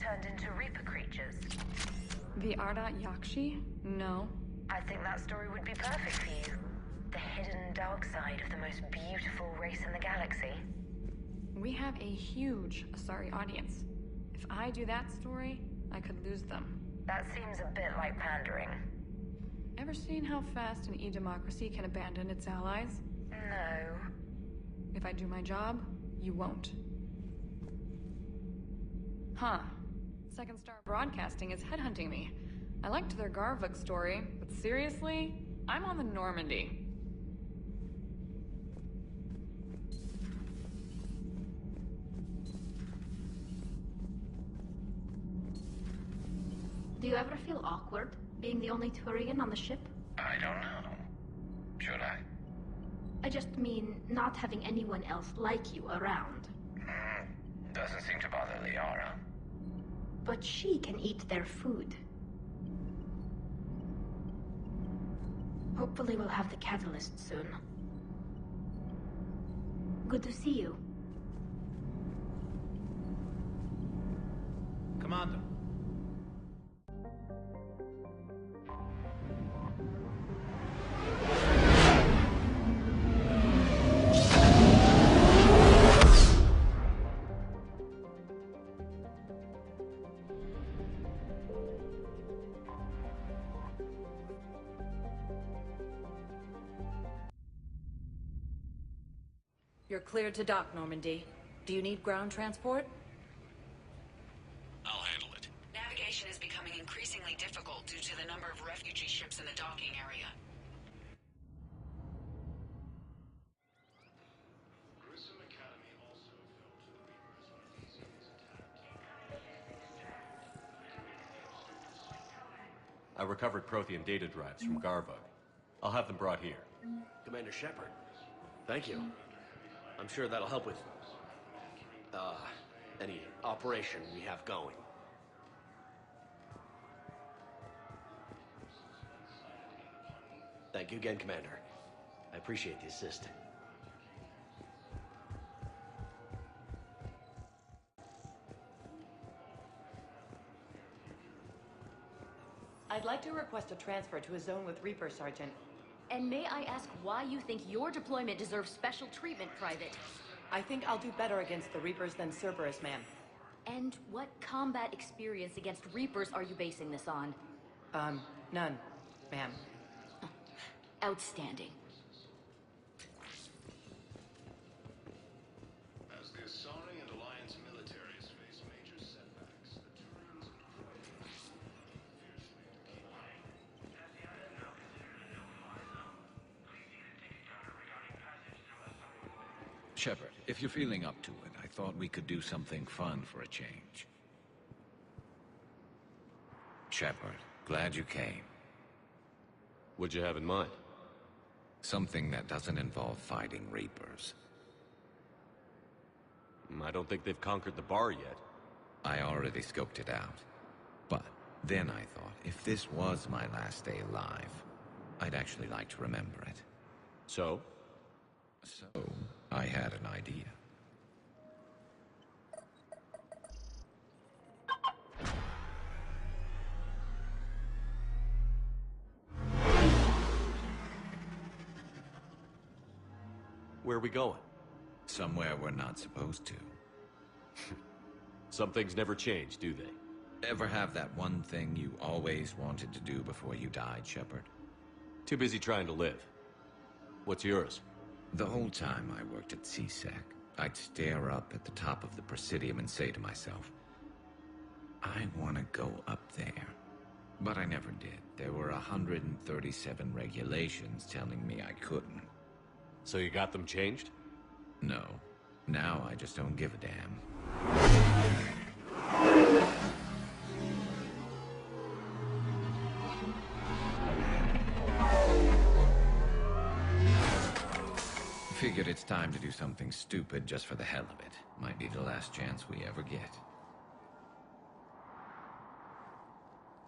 turned into Reaper creatures? The Ardat Yakshi? No. I think that story would be perfect for you. The hidden dark side of the most beautiful race in the galaxy. We have a huge Asari audience. If I do that story, I could lose them. That seems a bit like pandering. Ever seen how fast an e-democracy can abandon its allies? No. If I do my job, you won't. Huh. Second Star Broadcasting is headhunting me. I liked their Garvug story, but seriously? I'm on the Normandy. Do you ever feel awkward, being the only Turian on the ship? I don't know. Should I? I just mean, not having anyone else like you around. Doesn't seem to bother Liara. But she can eat their food. Hopefully we'll have the catalyst soon. Good to see you. Commander. You're cleared to dock, Normandy. Do you need ground transport? I'll handle it. Navigation is becoming increasingly difficult due to the number of refugee ships in the docking area. Grissom Academy also fell to the Reapers when a Theseus attacked. I recovered Prothean data drives from Garvug. I'll have them brought here. Commander Shepard, thank you. I'm sure that'll help with, any operation we have going. Thank you again, Commander. I appreciate the assist. I'd like to request a transfer to a zone with Reaper, Sergeant. And may I ask why you think your deployment deserves special treatment, Private? I think I'll do better against the Reapers than Cerberus, ma'am. And what combat experience against Reapers are you basing this on? None, ma'am. Outstanding. As the Asari and Alliance militaries face major setbacks, the Turians and Krogan fiercely to keep Shepard, if you're feeling up to it, I thought we could do something fun for a change. Shepard, glad you came. What'd you have in mind? Something that doesn't involve fighting Reapers. I don't think they've conquered the bar yet. I already scoped it out. But then I thought, if this was my last day alive, I'd actually like to remember it. So? So, I had an idea. Where are we going? Somewhere we're not supposed to. Some things never change, do they? Ever have that one thing you always wanted to do before you died, Shepard? Too busy trying to live. What's yours? The whole time I worked at CSEC, I'd stare up at the top of the Presidium and say to myself, I want to go up there. But I never did. There were 137 regulations telling me I couldn't. So you got them changed? No. Now I just don't give a damn. Figured it's time to do something stupid just for the hell of it. Might be the last chance we ever get.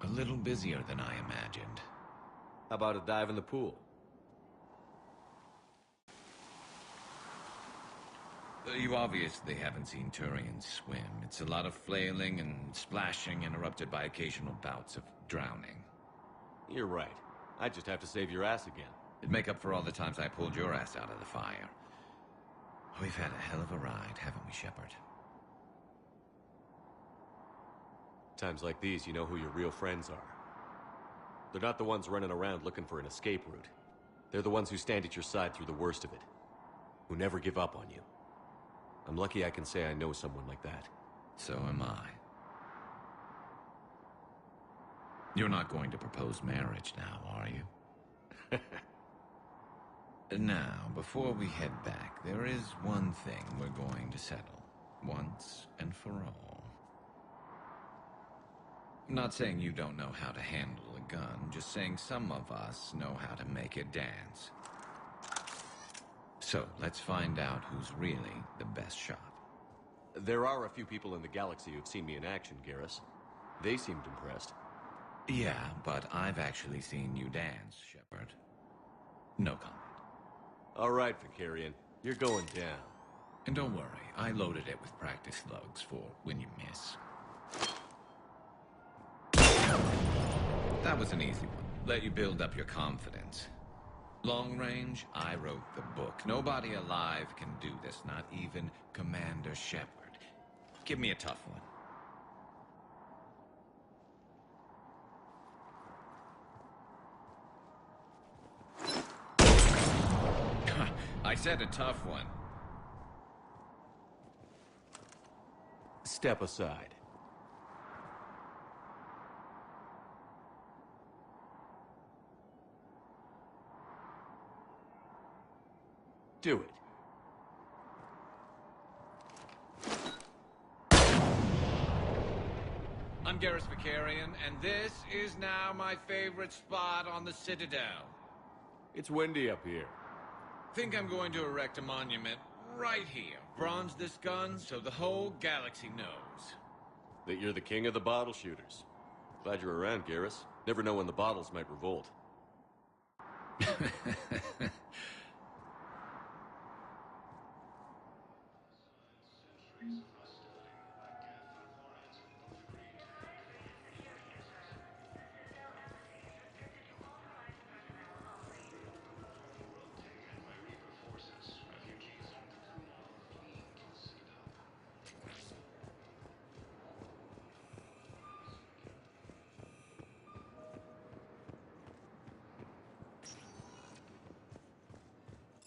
A little busier than I imagined. How about a dive in the pool? You obviously haven't seen Turians swim. It's a lot of flailing and splashing, interrupted by occasional bouts of drowning. You're right. I just have to save your ass again. It'd make up for all the times I pulled your ass out of the fire. We've had a hell of a ride, haven't we, Shepard? Times like these, you know who your real friends are. They're not the ones running around looking for an escape route. They're the ones who stand at your side through the worst of it. Who never give up on you. I'm lucky I can say I know someone like that. So am I. You're not going to propose marriage now, are you? Now, before we head back, there is one thing we're going to settle. Once and for all. I'm not saying you don't know how to handle a gun, just saying some of us know how to make it dance. So, let's find out who's really the best shot. There are a few people in the galaxy who've seen me in action, Garrus. They seemed impressed. Yeah, but I've actually seen you dance, Shepard. No comment. All right, Vakarian. You're going down. And don't worry, I loaded it with practice slugs for when you miss. That was an easy one. Let you build up your confidence. Long range, I wrote the book. Nobody alive can do this, not even Commander Shepard. Give me a tough one. I said a tough one. Step aside. Do it. I'm Garrus Vakarian, and this is now my favorite spot on the Citadel. It's windy up here. Think I'm going to erect a monument right here. Bronze this gun so the whole galaxy knows. That you're the king of the bottle shooters. Glad you're around, Garrus. Never know when the bottles might revolt.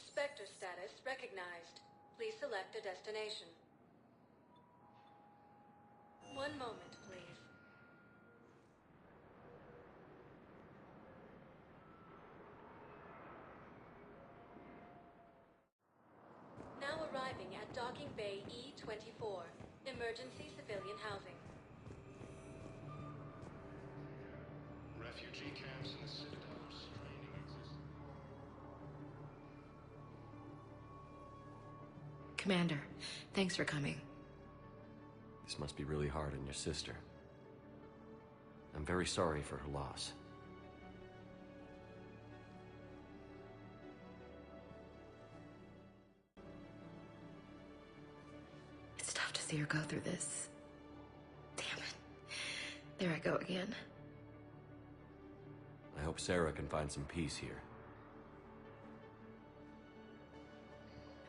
Spectre status recognized. Please select a destination. One moment, please. Now arriving at Docking Bay E-24, emergency civilian housing. Refugee camps in the Citadel are straining existence. Commander, thanks for coming. This must be really hard on your sister. I'm very sorry for her loss. It's tough to see her go through this. Damn it. There I go again. I hope Sarah can find some peace here.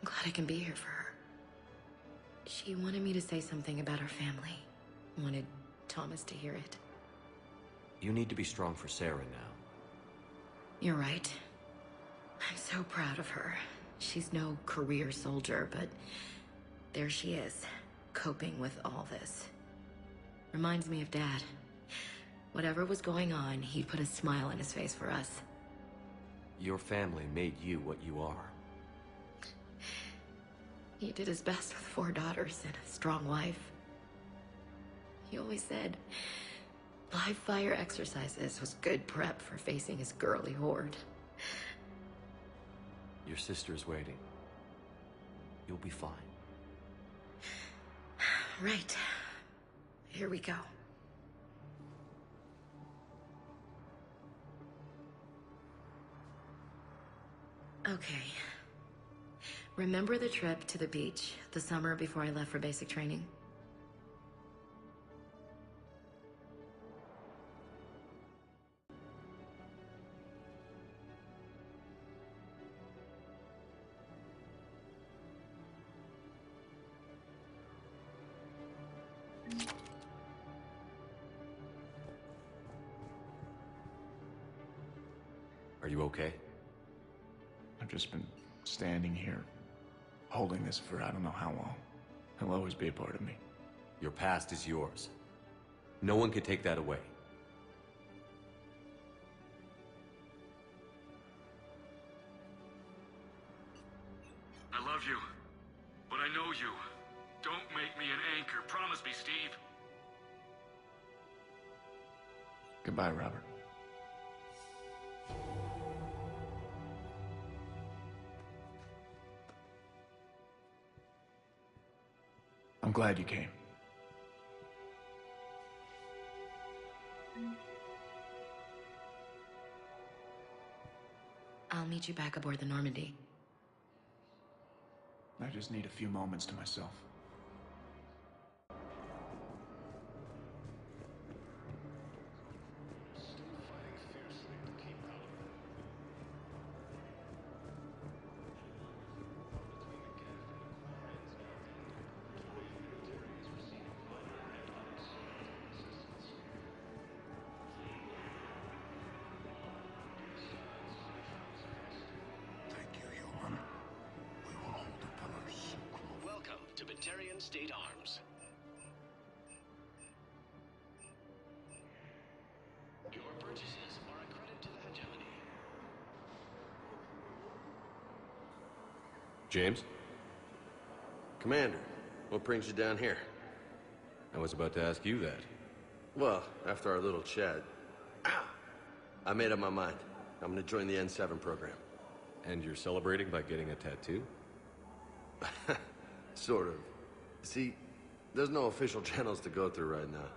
I'm glad I can be here for her. She wanted me to say something about her family. Wanted Thomas to hear it. You need to be strong for Sarah now. You're right. I'm so proud of her. She's no career soldier, but there she is, coping with all this. Reminds me of Dad. Whatever was going on, he'd put a smile on his face for us. Your family made you what you are. He did his best with 4 daughters and a strong wife. He always said live fire exercises was good prep for facing his girly horde. Your sister's waiting. You'll be fine. Right. Here we go. Okay. Remember the trip to the beach, the summer before I left for basic training? Are you okay? I've just been standing here, holding this for I don't know how long. He'll always be a part of me. Your past is yours. No one can take that away. I love you, but I know you. Don't make me an anchor. Promise me, Steve. Goodbye, Robert. I'm glad you came. I'll meet you back aboard the Normandy. I just need a few moments to myself. Batarian State Arms. Your purchases are a credit to the hegemony. James? Commander, what brings you down here? I was about to ask you that. Well, after our little chat, I made up my mind. I'm gonna join the N7 program. And you're celebrating by getting a tattoo? Sort of. See, there's no official channels to go through right now.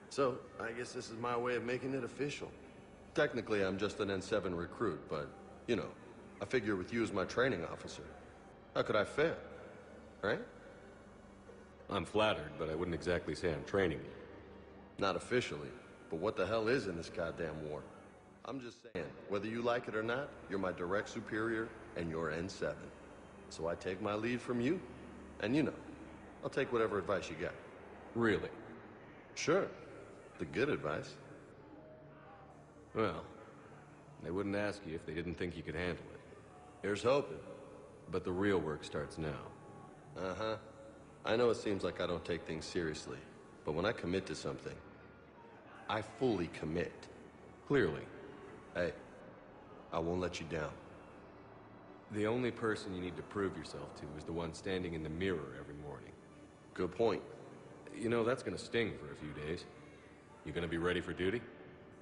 So, I guess this is my way of making it official. Technically, I'm just an N7 recruit, but, you know, I figure with you as my training officer, how could I fail? Right? I'm flattered, but I wouldn't exactly say I'm training you. Not officially, but what the hell is in this goddamn war? I'm just saying, whether you like it or not, you're my direct superior, and you're N7. So I take my lead from you, and you know, I'll take whatever advice you got. Really? Sure. The good advice. Well, they wouldn't ask you if they didn't think you could handle it. Here's hoping. But the real work starts now. Uh-huh. I know it seems like I don't take things seriously, but when I commit to something, I fully commit. Clearly. Hey, I won't let you down. The only person you need to prove yourself to is the one standing in the mirror every morning. Good point. You know, that's gonna sting for a few days. You gonna be ready for duty?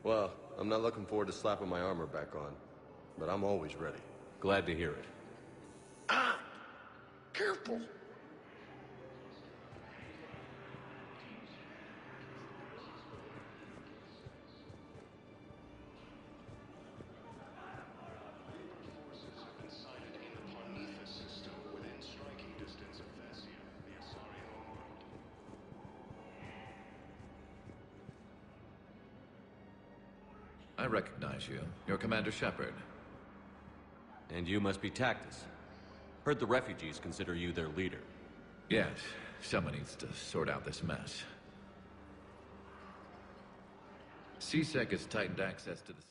Well, I'm not looking forward to slapping my armor back on, but I'm always ready. Glad to hear it. Ah! Careful! I recognize you. You're Commander Shepard. And you must be Tactus. Heard the refugees consider you their leader. Yes, someone needs to sort out this mess. CSEC has tightened access to the